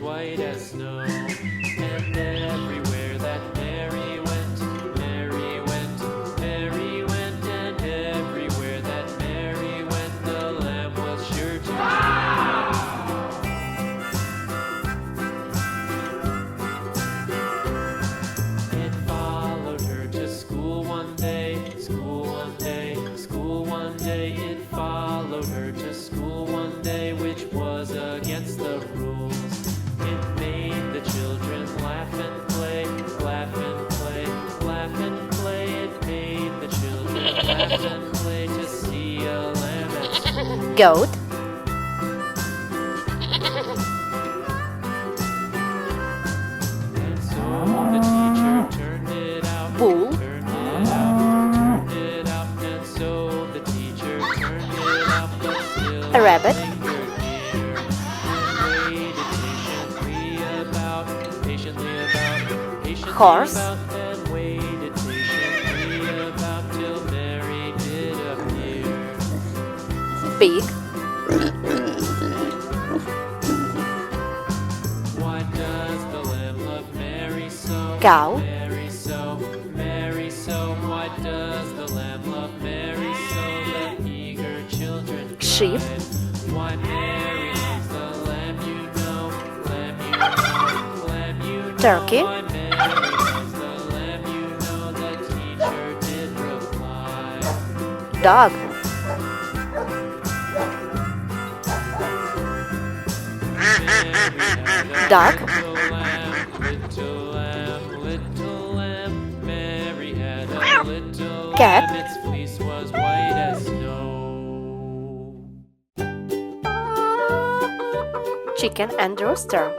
white as snow. And everywhere that Mary went, Mary went, Mary went. And everywhere that Mary went, the lamb was sure to appear. It followed her to school one day, school one day, school one day. It followed her to school one day, which was against the rules. It made the children laugh and play, laugh and play, laugh and play. It made the children laugh and play to see a lamb at school. Goat, And so the teacher turned it out, bull, turned it out, turned it out. And so the teacher turned it out, but still a rabbit, lingered near. And waited patiently horse, about, and waited patiently about till Mary did appear. pig, Why does the lamb love Mary so? cow, Mary so, Mary so. Why does the lamb love Mary so? The eager children cried. sheep, Why Mary loves the lamb, you know, lamb, you know, lamb, you know. turkey, Why Mary loves the lamb, you know, the teacher did reply. dog, duck, Little lamb, little lamb. Mary had a little cat, lamb. Its fleece was white as snow. chicken and rooster,